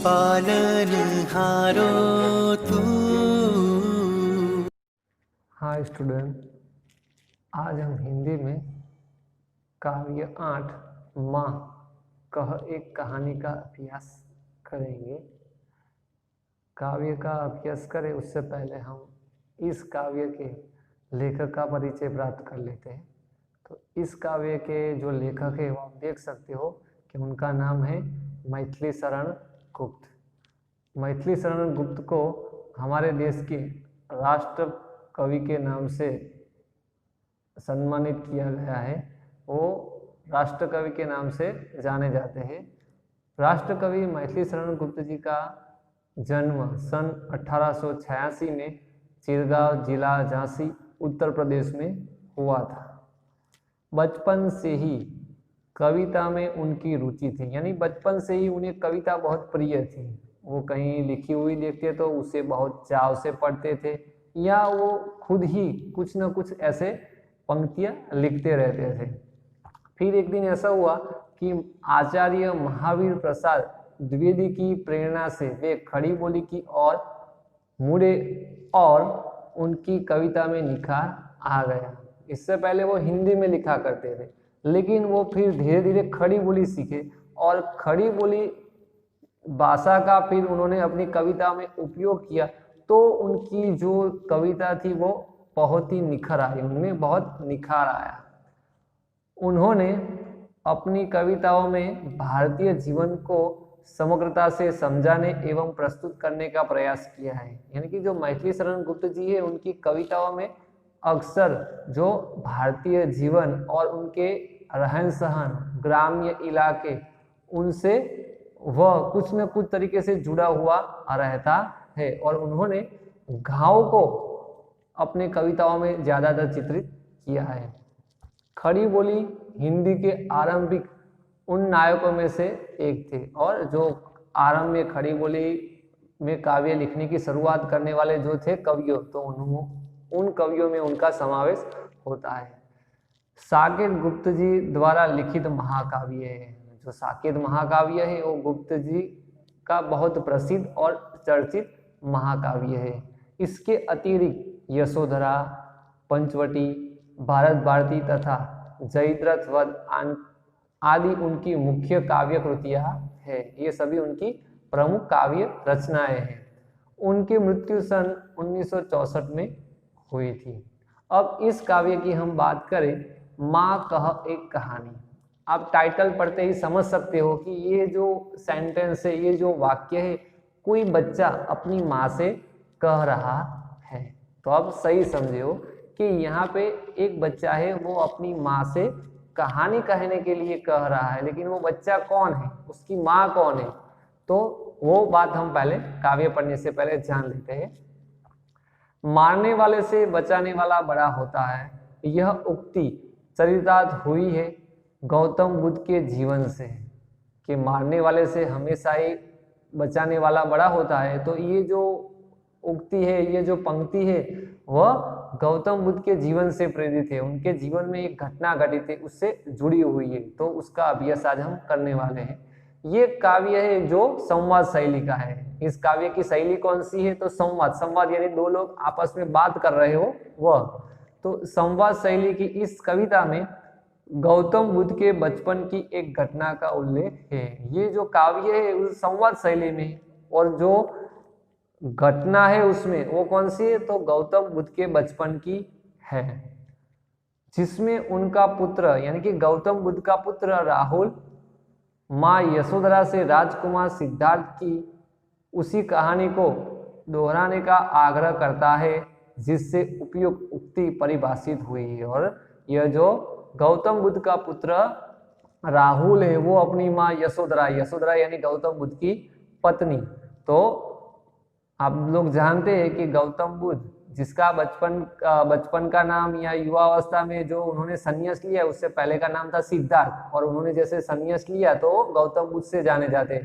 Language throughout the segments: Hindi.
पालनहारो तू। हाय स्टूडेंट, आज हम हिंदी में काव्य 8 माँ कह एक कहानी का अभ्यास करेंगे। काव्य का अभ्यास करें उससे पहले हम इस काव्य के लेखक का परिचय प्राप्त कर लेते हैं। तो इस काव्य के जो लेखक है वो आप देख सकते हो कि उनका नाम है मैथिली शरण गुप्त। मैथिली शरण गुप्त को हमारे देश के राष्ट्र कवि के नाम से सम्मानित किया गया है। वो राष्ट्र कवि के नाम से जाने जाते हैं। राष्ट्र कवि मैथिली शरण गुप्त जी का जन्म सन 1886 में चिरगांव जिला झांसी उत्तर प्रदेश में हुआ था। बचपन से ही कविता में उनकी रुचि थी, यानी बचपन से ही उन्हें कविता बहुत प्रिय थी। वो कहीं लिखी हुई देखते तो उसे बहुत चाव से पढ़ते थे, या वो खुद ही कुछ न कुछ ऐसे पंक्तियां लिखते रहते थे। फिर एक दिन ऐसा हुआ कि आचार्य महावीर प्रसाद द्विवेदी की प्रेरणा से वे खड़ी बोली की ओर मुड़े और उनकी कविता में निखार आ गया। इससे पहले वो हिंदी में लिखा करते थे, लेकिन वो फिर धीरे धीरे खड़ी बोली सीखे और खड़ी बोली भाषा का फिर उन्होंने अपनी कविता में उपयोग किया। तो उनकी जो कविता थी वो बहुत ही निखर आई, उनमें बहुत निखार आया। उन्होंने अपनी कविताओं में भारतीय जीवन को समग्रता से समझाने एवं प्रस्तुत करने का प्रयास किया है। यानी कि जो मैथिली शरण गुप्त जी है उनकी कविताओं में अक्सर जो भारतीय जीवन और उनके रहन सहन, ग्राम्य इलाके, उनसे वह कुछ न कुछ तरीके से जुड़ा हुआ रहता है। और उन्होंने गाँव को अपने कविताओं में ज़्यादातर चित्रित किया है। खड़ी बोली हिंदी के आरंभिक उन नायकों में से एक थे, और जो आरंभ में खड़ी बोली में काव्य लिखने की शुरुआत करने वाले जो थे कवियों, तो उन कवियों में उनका समावेश होता है। साकेत गुप्त जी द्वारा लिखित महाकाव्य है। जो साकेत महाकाव्य है वो गुप्त जी का बहुत प्रसिद्ध और चर्चित महाकाव्य है। इसके अतिरिक्त यशोधरा, पंचवटी, भारत भारती तथा जयद्रथ वध आदि उनकी मुख्य काव्य कृतियां है। ये सभी उनकी प्रमुख काव्य रचनाएं हैं। उनकी मृत्यु सन 1964 में हुई थी। अब इस काव्य की हम बात करें, माँ कह एक कहानी। आप टाइटल पढ़ते ही समझ सकते हो कि ये जो सेंटेंस है, ये जो वाक्य है, कोई बच्चा अपनी माँ से कह रहा है। तो आप सही समझे हो कि यहाँ पे एक बच्चा है, वो अपनी माँ से कहानी कहने के लिए कह रहा है, लेकिन वो बच्चा कौन है, उसकी माँ कौन है, तो वो बात हम पहले काव्य पढ़ने से पहले जान लेते हैं। मारने वाले से बचाने वाला बड़ा होता है, यह उक्ति चरितार्थ हुई है गौतम बुद्ध के जीवन से, कि मारने वाले से हमेशा ही बचाने वाला बड़ा होता है। तो ये जो उक्ति है, ये जो पंक्ति है, वह गौतम बुद्ध के जीवन से प्रेरित है। उनके जीवन में एक घटना घटी थी, उससे जुड़ी हुई है। तो उसका अभ्यास आज हम करने वाले हैं। ये काव्य है जो संवाद शैली का है। इस काव्य की शैली कौन सी है, तो संवाद यानी दो लोग आपस में बात कर रहे हो वह। तो संवाद शैली की इस कविता में गौतम बुद्ध के बचपन की एक घटना का उल्लेख है। ये जो काव्य है उस संवाद शैली में, और जो घटना है उसमें वो कौन सी है, तो गौतम बुद्ध के बचपन की है, जिसमें उनका पुत्र यानी कि गौतम बुद्ध का पुत्र राहुल माँ यशोधरा से राजकुमार सिद्धार्थ की उसी कहानी को दोहराने का आग्रह करता है, जिससे उपयुक्त उक्ति परिभाषित हुई है। और यह जो गौतम बुद्ध का पुत्र राहुल है वो अपनी माँ यशोधरा यानी गौतम बुद्ध की पत्नी। तो आप लोग जानते हैं कि गौतम बुद्ध जिसका बचपन का नाम या युवावस्था में जो उन्होंने संन्यास लिया, उससे पहले का नाम था सिद्धार्थ, और उन्होंने जैसे संन्यास लिया तो गौतम बुद्ध से जाने जाते।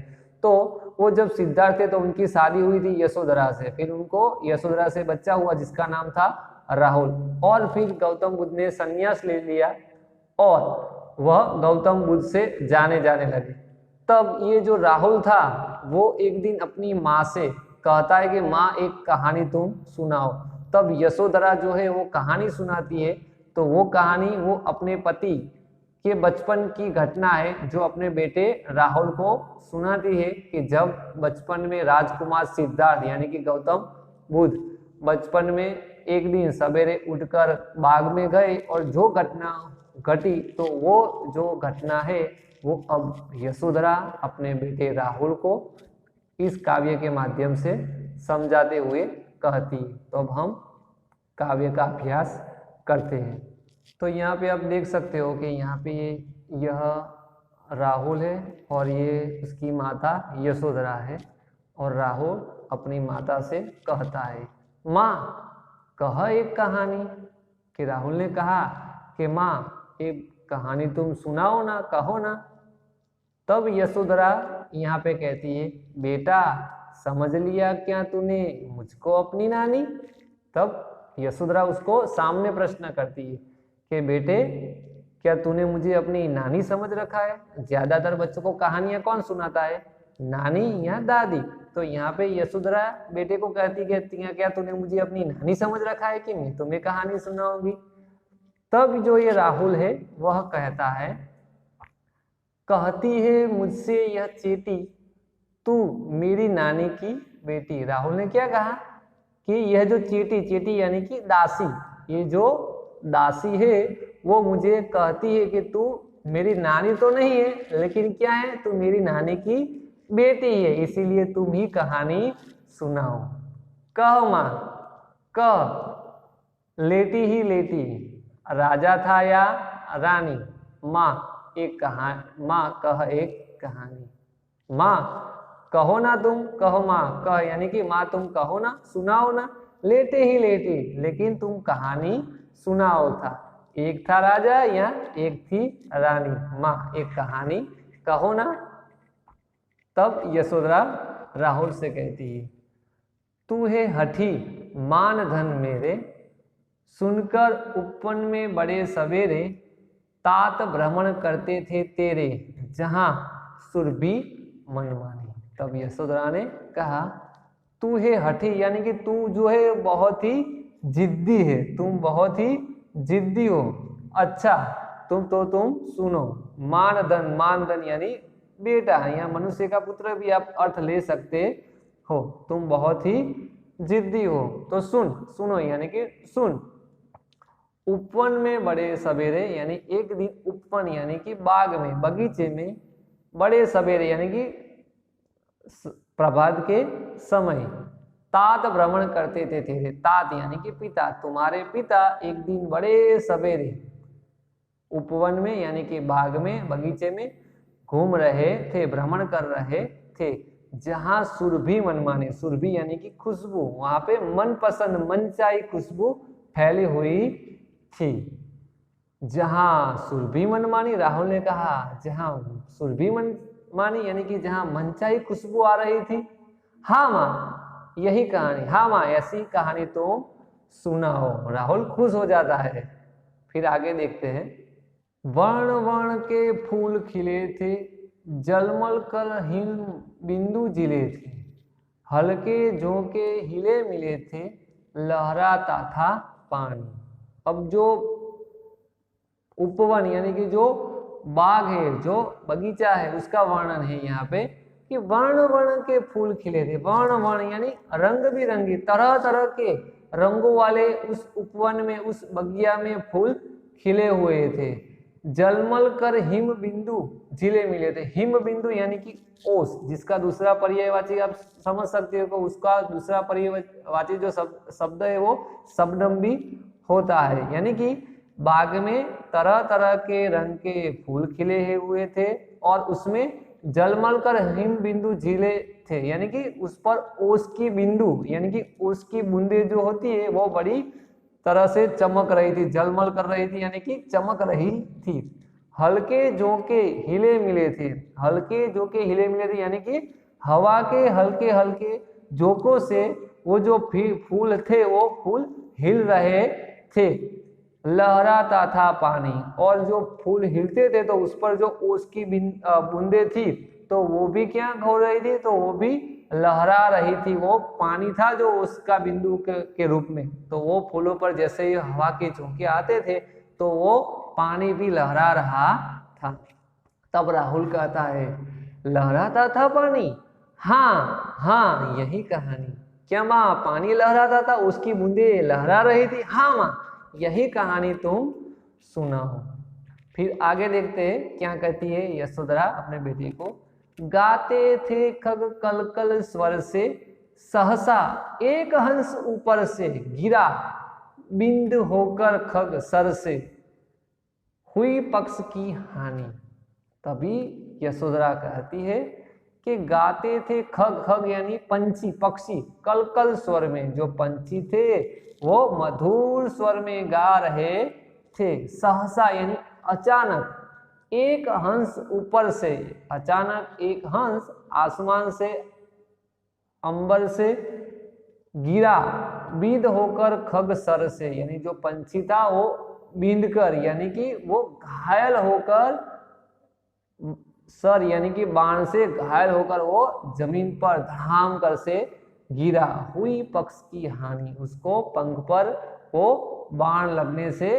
तो वो जब सिद्धार्थ थे तो उनकी शादी हुई थी यशोधरा से, फिर उनको यशोधरा से बच्चा हुआ जिसका नाम था राहुल, और फिर गौतम बुद्ध ने संन्यास ले लिया और वह गौतम बुद्ध से जाने लगे। तब ये जो राहुल था वो एक दिन अपनी माँ से कहता है कि माँ एक कहानी तुम सुनाओ। तब यशोधरा जो है वो कहानी सुनाती है। तो वो कहानी वो अपने पति के बचपन की घटना है जो अपने बेटे राहुल को सुनाती है कि जब बचपन में राजकुमार सिद्धार्थ यानी कि गौतम बुद्ध बचपन में एक दिन सवेरे उठकर बाग में गए और जो घटना घटी तो वो जो घटना है वो अब यशोधरा अपने बेटे राहुल को इस काव्य के माध्यम से समझाते हुए कहती है। तो अब हम काव्य का अभ्यास करते हैं। तो यहाँ पे आप देख सकते हो कि यहाँ पे यह राहुल है और ये उसकी माता यशोधरा है और राहुल अपनी माता से कहता है माँ कह एक कहानी। कि राहुल ने कहा कि माँ एक कहानी तुम सुनाओ ना, कहो ना। तब यशोधरा यहाँ पे कहती है बेटा समझ लिया क्या तूने मुझको अपनी नानी। तब यशोधरा उसको सामने प्रश्न करती है कि बेटे क्या तूने मुझे अपनी नानी समझ रखा है। ज्यादातर बच्चों को कहानियां कौन सुनाता है, नानी या दादी। तो यहाँ पे यशोधरा बेटे को कहती है क्या तूने मुझे अपनी नानी समझ रखा है कि मैं तुम्हें कहानी सुनाऊंगी। तब जो ये राहुल है वह कहता है कहती है मुझसे यह चेटी तू मेरी नानी की बेटी। राहुल ने क्या कहा कि यह जो चेटी, चेटी यानी कि दासी, ये जो दासी है वो मुझे कहती है कि तू मेरी नानी तो नहीं है लेकिन क्या है तू मेरी नानी की बेटी है, इसीलिए तुम ही कहानी सुनाओ। कह माँ कह लेटी ही लेटी राजा था या रानी। माँ एक कहानी, माँ कह एक कहानी। माँ कहो ना तुम, कहो माँ कह यानी कि माँ तुम कहो ना, सुनाओ ना। लेटे ही लेटे लेकिन तुम कहानी सुनाओ था। एक था राजा या एक थी रानी। माँ एक कहानी कहो ना। तब यशोधरा राहुल से कहती है तू है हठी मान धन मेरे सुनकर उपवन में बड़े सवेरे तात भ्रमण करते थे तेरे जहां सुरभि मनमानी। तब यशोधरा ने कहा तू है हठी यानी कि तू जो है बहुत ही जिद्दी है, तुम बहुत ही जिद्दी हो। अच्छा तुम सुनो। मानधन, मानधन यानी बेटा, या मनुष्य का पुत्र भी आप अर्थ ले सकते हो। तुम बहुत ही जिद्दी हो तो सुनो यानी कि सुन। उपवन में बड़े सवेरे यानी एक दिन उपवन यानी कि बाग में, बगीचे में बड़े सवेरे यानी कि प्रभात के समय तात भ्रमण करते थे तेरे। तात यानी कि पिता, तुम्हारे पिता एक दिन बड़े सवेरे उपवन में यानी कि बाग में, बगीचे में घूम रहे थे, भ्रमण कर रहे थे जहां सुरभि मनमाने, सुरभि यानी कि खुशबू, वहां पे मनपसंद मनचाही खुशबू फैली हुई थी। जहां सुरभि मनमानी, राहुल ने कहा जहां सुरभि मनमानी यानी कि जहां मनचाही खुशबू आ रही थी। हाँ माँ यही कहानी, हाँ माँ ऐसी कहानी तुम सुनाओ। राहुल खुश हो जाता है। फिर आगे देखते हैं। वर्ण वर्ण के फूल खिले थे जलमल कर हिम बिंदु जिले थे हल्के झोंके हिले मिले थे लहराता था पानी। अब जो उपवन यानी कि जो बाग है, जो बगीचा है, उसका वर्णन है यहाँ पे कि वर्ण वर्ण के फूल खिले थे। वर्ण वर्ण यानी रंग बिरंगी, तरह तरह के रंगों वाले उस उपवन में, उस बगिया में फूल खिले हुए थे। जलमल कर हिम बिंदु जिले मिले थे। हिम बिंदु यानी कि ओस, जिसका दूसरा पर्यायवाची आप समझ सकते हो, उसका दूसरा पर्यायवाची जो शब्द है वो शब्दम भी होता है। यानी कि बाग में तरह तरह के रंग के फूल खिले हुए थे और उसमें जलमल कर हिम बिंदु झीले थे यानी कि उस पर ओस की बिंदु यानी कि ओस की बूंदे जो होती है वो बड़ी तरह से चमक रही थी, जलमल कर रही थी यानी कि चमक रही थी। हल्के झोंके हिले मिले थे, हल्के झोंके हिले मिले थे यानी कि हवा के हल्के हल्के झोंकों से वो जो फूल थे वो फूल हिल रहे थे। लहराता था पानी, और जो फूल हिलते थे तो उस पर जो ओस की बूंदे थी तो वो भी क्या हो रही थी, तो वो भी लहरा रही थी। वो पानी था जो उसका बिंदु के रूप में, तो वो फूलों पर जैसे ही हवा के झोंके आते थे तो वो पानी भी लहरा रहा था। तब राहुल कहता है, लहराता था पानी? हाँ हाँ, यही कहानी। क्या माँ, पानी लहराता था, उसकी बूंदें लहरा रही थी? हाँ माँ, यही कहानी तुम सुनाओ। फिर आगे देखते हैं क्या कहती है यशोधरा अपने बेटे को। गाते थे खग कल कल स्वर से, सहसा एक हंस ऊपर से गिरा, बिंद होकर खग सर से, हुई पक्ष की हानि। तभी यशोधरा कहती है कि गाते थे खग, खग यानी पंछी, पक्षी, कल कल स्वर में जो पंछी थे वो मधुर स्वर में गा रहे थे। सहसा यानी अचानक, एक हंस ऊपर से, अचानक एक हंस आसमान से, अंबर से गिरा, बींद होकर खग सर से, यानी जो पंछी था वो बींद कर यानी कि वो घायल होकर, सर यानी कि बाण से घायल होकर वो जमीन पर धड़ाम कर से गिरा। हुई पक्ष की हानि, उसको पंख पर वो बाण लगने से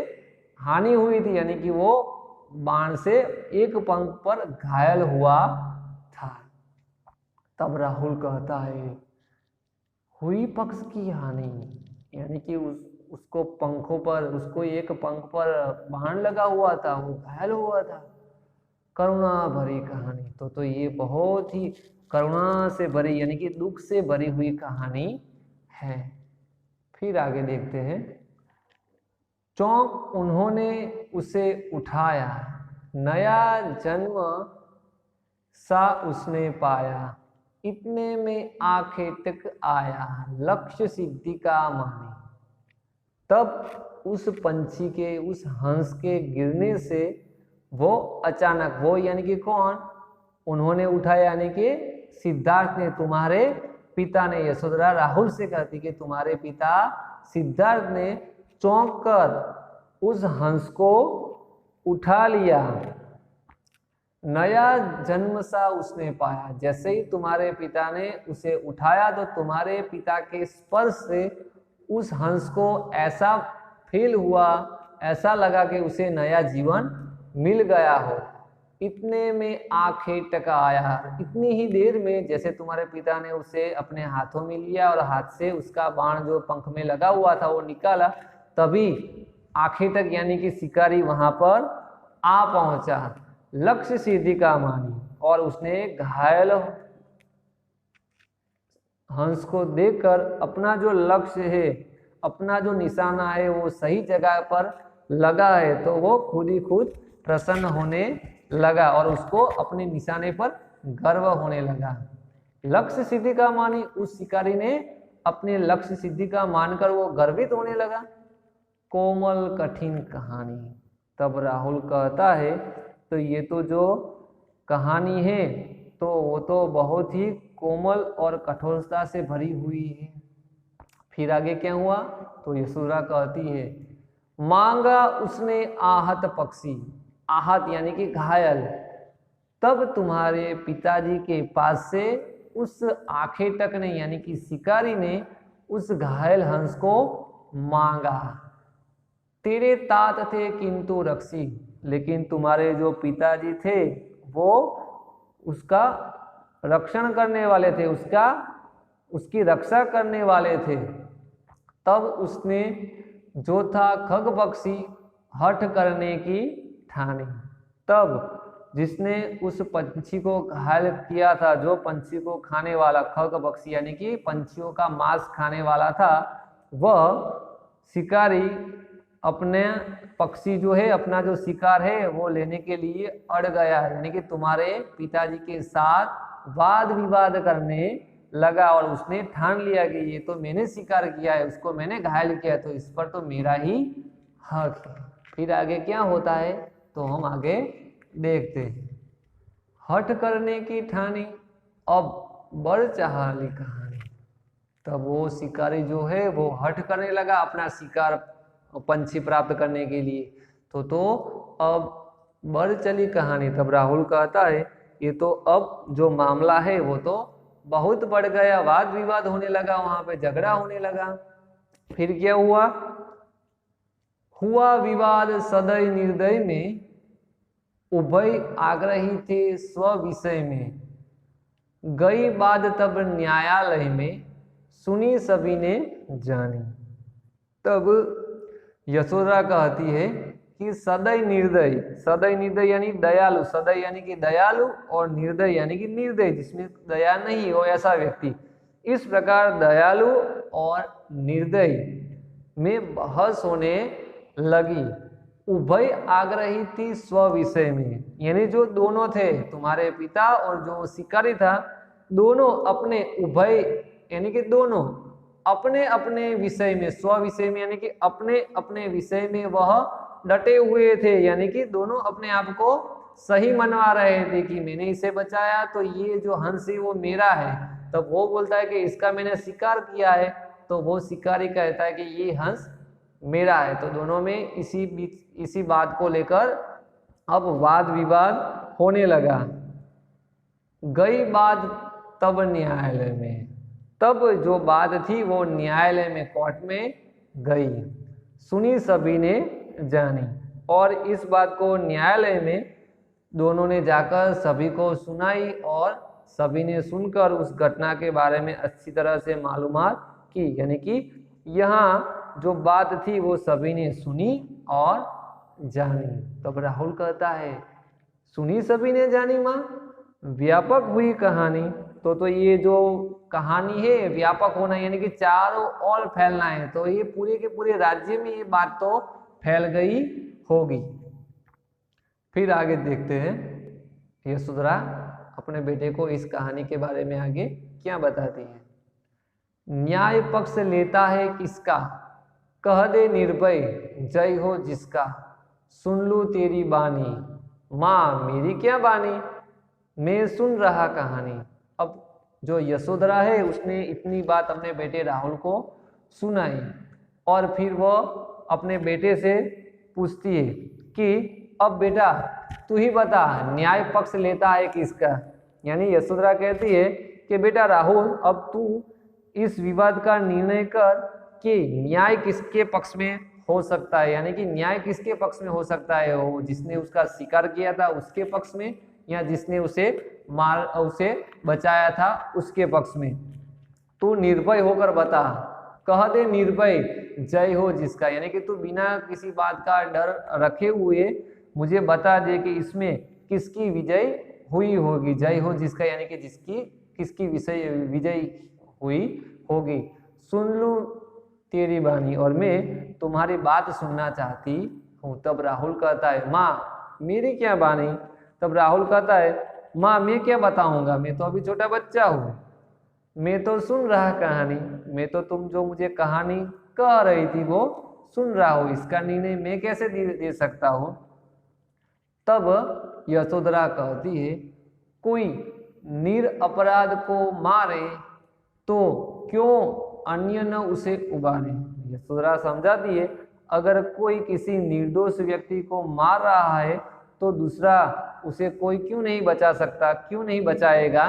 हानि हुई थी, यानी कि वो बाण से एक पंख पर घायल हुआ था। तब राहुल कहता है, हुई पक्ष की हानि यानी कि उसको पंखों पर, उसको एक पंख पर बाण लगा हुआ था, वो घायल हुआ था। करुणा भरी कहानी, तो ये बहुत ही करुणा से भरी यानी कि दुख से भरी हुई कहानी है। फिर आगे देखते हैं। चौंक उन्होंने उसे उठाया, नया जन्म सा उसने पाया, इतने में आंखें टिक आया, लक्ष्य सिद्धि का मानी। तब उस पंछी के, उस हंस के गिरने से वो अचानक, वो यानी कि कौन, उन्होंने उठाया यानी कि सिद्धार्थ ने, तुम्हारे पिता ने। यशोधरा राहुल से कहती कि तुम्हारे पिता सिद्धार्थ ने चौंक कर उस हंस को उठा लिया, नया जन्म सा उसने पाया। जैसे ही तुम्हारे पिता ने उसे उठाया तो तुम्हारे पिता के स्पर्श से उस हंस को ऐसा फील हुआ, ऐसा लगा कि उसे नया जीवन मिल गया हो। इतने में आंखें टकाया, इतनी ही देर में जैसे तुम्हारे पिता ने उसे अपने हाथों में लिया और हाथ से उसका बाण जो पंख में लगा हुआ था वो निकाला, तभी आंखें तक यानी कि शिकारी वहां पर आ पहुंचा, लक्ष्य सिद्धि का मानी। और उसने घायल हंस को देखकर अपना जो लक्ष्य है, अपना जो निशाना है वो सही जगह पर लगा है, तो वो खुद ही खुद प्रसन्न होने लगा और उसको अपने निशाने पर गर्व होने लगा। लक्ष्य सिद्धि का मानी, उस शिकारी ने अपने लक्ष्य सिद्धि का मानकर वो गर्वित होने लगा। कोमल कठिन कहानी। तब राहुल कहता है, तो ये तो जो कहानी है तो वो तो बहुत ही कोमल और कठोरता से भरी हुई है। फिर आगे क्या हुआ, तो यशोधरा कहती है, मांगा उसने आहत पक्षी, आहत यानी कि घायल, तब तुम्हारे पिताजी के पास से उस आंखें तक ने यानी कि शिकारी ने उस घायल हंस को मांगा। तेरे तात थे किंतु रक्षी, लेकिन तुम्हारे जो पिताजी थे वो उसका रक्षण करने वाले थे, उसकी रक्षा करने वाले थे। तब उसने जो था खग पक्षी हठ करने की ठानी। तब जिसने उस पंछी को घायल किया था, जो पंछी को खाने वाला खग पक्षी यानी कि पंछियों का मांस खाने वाला था, वह शिकारी अपने पक्षी जो है, अपना जो शिकार है वो लेने के लिए अड़ गया, यानी कि तुम्हारे पिताजी के साथ वाद विवाद करने लगा और उसने ठान लिया कि ये तो मैंने शिकार किया है, उसको मैंने घायल किया, तो इस पर तो मेरा ही हक है। फिर आगे क्या होता है तो हम आगे देखते हैं। हठ करने की ठानी, अब बढ़ चाली कहानी। तब वो शिकारी जो है वो हठ करने लगा अपना शिकार पंछी प्राप्त करने के लिए। तो अब बढ़ चली कहानी। तब राहुल कहता है ये तो अब जो मामला है वो तो बहुत बढ़ गया, वाद विवाद होने लगा, वहां पे झगड़ा होने लगा। फिर क्या हुआ? हुआ विवाद सदय निर्दय में, उभय आग्रही थे स्व विषय में, गई बात तब न्यायालय में, सुनी सभी ने जानी। तब यशोधरा कहती है कि सदय निर्दय यानी दयालु, सदय यानी कि दयालु और निर्दय यानी कि निर्दय, जिसमें दया नहीं हो ऐसा व्यक्ति। इस प्रकार दयालु और निर्दय में बहस होने लगी। उभय आग्रही थी स्व विषय में, यानी जो दोनों थे, तुम्हारे पिता और जो शिकारी था, दोनों अपने उभय यानी कि दोनों अपने अपने विषय में, स्व विषय में यानी कि अपने अपने विषय में वह डटे हुए थे, यानी कि दोनों अपने आप को सही मनवा रहे थे कि मैंने इसे बचाया तो ये जो हंस है वो मेरा है। तब वो बोलता है कि इसका मैंने शिकार किया है, तो वो शिकारी कहता है कि ये हंस मेरा है। तो दोनों में इसी बात को लेकर अब वाद विवाद होने लगा। गई बात तब न्यायालय में, तब जो बात थी वो न्यायालय में, कोर्ट में गई। सुनी सभी ने जानी, और इस बात को न्यायालय में दोनों ने जाकर सभी को सुनाई और सभी ने सुनकर उस घटना के बारे में अच्छी तरह से मालूमात की। यानी कि यहाँ जो बात थी वो सभी ने सुनी और जानी। तब राहुल कहता है सुनी सभी ने जानी माँ, व्यापक हुई कहानी। तो ये जो कहानी है व्यापक होना यानी कि चारों ओर फैलना है, तो ये पूरे के पूरे राज्य में ये बात तो फैल गई होगी। फिर आगे देखते हैं यशोधरा अपने बेटे को इस कहानी के बारे में आगे क्या बताती है। न्याय पक्ष लेता है किसका, कह दे निर्भय जय हो जिसका, सुन लूं तेरी बानी, माँ मेरी क्या बानी, मैं सुन रहा कहानी। अब जो यशोधरा है उसने इतनी बात अपने बेटे राहुल को सुनाई, और फिर वो अपने बेटे से पूछती है कि अब बेटा तू ही बता न्याय पक्ष लेता है किसका। यानी यशोधरा कहती है कि बेटा राहुल अब तू इस विवाद का निर्णय कर कि न्याय किसके पक्ष में हो सकता है, यानी कि न्याय किसके पक्ष में हो सकता है, वो जिसने उसका शिकार किया था उसके पक्ष में, या जिसने उसे बचाया था उसके पक्ष में। तू निर्भय होकर बता, कह दे निर्भय जय हो जिसका, यानी कि तू बिना किसी बात का डर रखे हुए मुझे बता दे कि इसमें किसकी विजय हुई होगी। जय हो जिसका यानी कि किसकी विजय हुई होगी। सुन लूं तेरी बानी, और मैं तुम्हारी बात सुनना चाहती हूँ। तब राहुल कहता है माँ मेरी क्या बानी। तब राहुल कहता है माँ मैं क्या बताऊंगा, मैं तो अभी छोटा बच्चा हूँ, मैं तो सुन रहा कहानी, मैं तो तुम जो मुझे कहानी कह रही थी वो सुन रहा हूँ, इसका निर्णय मैं कैसे दे सकता हूँ। तब यशोधरा कहती है कोई निरपराध को मारे तो क्यों अन्य न उसे उबारे। यशोधरा समझाती है अगर कोई किसी निर्दोष व्यक्ति को मार रहा है तो दूसरा उसे कोई क्यों नहीं बचा सकता, क्यों नहीं बचाएगा।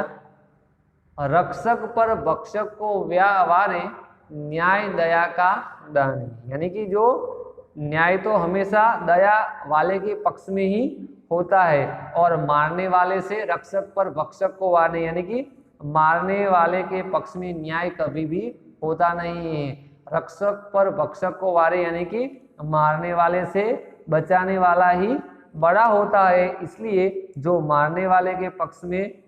रक्षक पर भक्षक को व्यावारे, न्याय दया का दानी, यानी कि जो न्याय तो हमेशा दया वाले के पक्ष में ही होता है, और मारने वाले से रक्षक पर भक्षक को वारने, यानी कि मारने वाले के पक्ष में न्याय कभी भी होता नहीं है। रक्षक पर भक्षक को वारे यानी कि मारने वाले से बचाने वाला ही बड़ा होता है, इसलिए जो मारने वाले के पक्ष में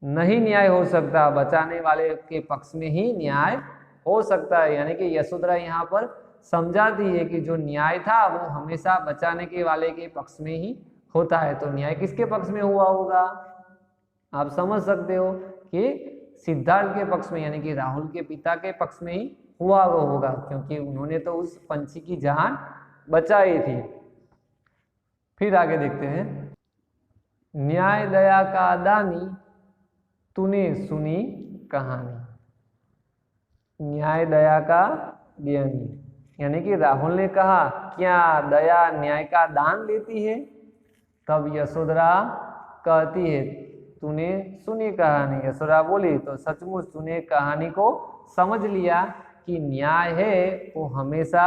नहीं न्याय हो सकता, बचाने वाले के पक्ष में ही न्याय हो सकता है। यानी कि यशोधरा यहाँ पर समझाती है कि जो न्याय था वो हमेशा बचाने के वाले के पक्ष में ही होता है। तो न्याय किसके पक्ष में हुआ होगा, आप समझ सकते हो कि सिद्धार्थ के पक्ष में, यानी कि राहुल के पिता के पक्ष में ही हुआ वो होगा, क्योंकि उन्होंने तो उस पंछी की जान बचाई थी। फिर आगे देखते हैं। न्याय दया का दानी तूने सुनी कहानी। न्याय दया का ज्ञानी, यानी कि राहुल ने कहा क्या दया न्याय का दान लेती है। तब यशोधरा कहती है तूने सुनी कहानी, यशोदा बोली तो सचमुच तूने कहानी को समझ लिया कि न्याय है वो हमेशा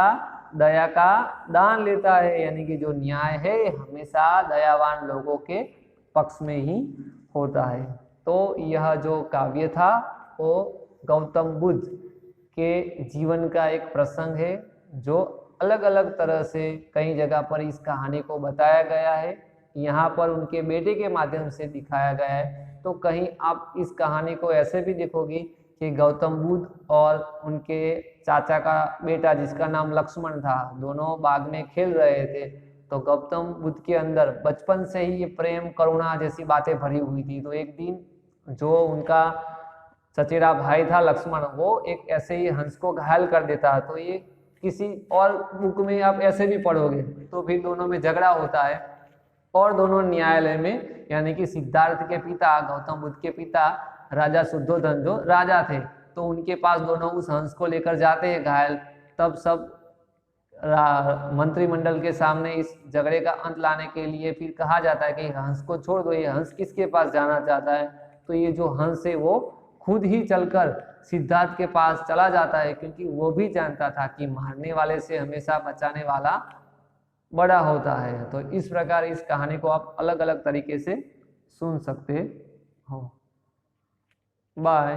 दया का दान लेता है, यानी कि जो न्याय है हमेशा दयावान लोगों के पक्ष में ही होता है। तो यह जो काव्य था वो गौतम बुद्ध के जीवन का एक प्रसंग है, जो अलग अलग तरह से कई जगह पर इस कहानी को बताया गया है। यहाँ पर उनके बेटे के माध्यम से दिखाया गया है। तो कहीं आप इस कहानी को ऐसे भी देखोगे कि गौतम बुद्ध और उनके चाचा का बेटा जिसका नाम लक्ष्मण था, दोनों बाग में खेल रहे थे। तो गौतम बुद्ध के अंदर बचपन से ही ये प्रेम करुणा जैसी बातें भरी हुई थी। तो एक दिन जो उनका चचेरा भाई था लक्ष्मण, वो एक ऐसे ही हंस को घायल कर देता है। तो ये किसी और बुक में आप ऐसे भी पढ़ोगे तो फिर दोनों में झगड़ा होता है और दोनों न्यायालय में, यानी कि सिद्धार्थ के पिता गौतम बुद्ध के पिता राजा शुद्धोधन जो राजा थे, तो उनके पास दोनों उस हंस को लेकर जाते हैं घायल। तब सब मंत्रिमंडल के सामने इस झगड़े का अंत लाने के लिए फिर कहा जाता है कि हंस को छोड़ दो, ये हंस किसके पास जाना चाहता है। तो ये जो हंस है वो खुद ही चलकर सिद्धार्थ के पास चला जाता है, क्योंकि वो भी जानता था कि मारने वाले से हमेशा बचाने वाला बड़ा होता है। तो इस प्रकार इस कहानी को आप अलग अलग तरीके से सुन सकते हो। बाय।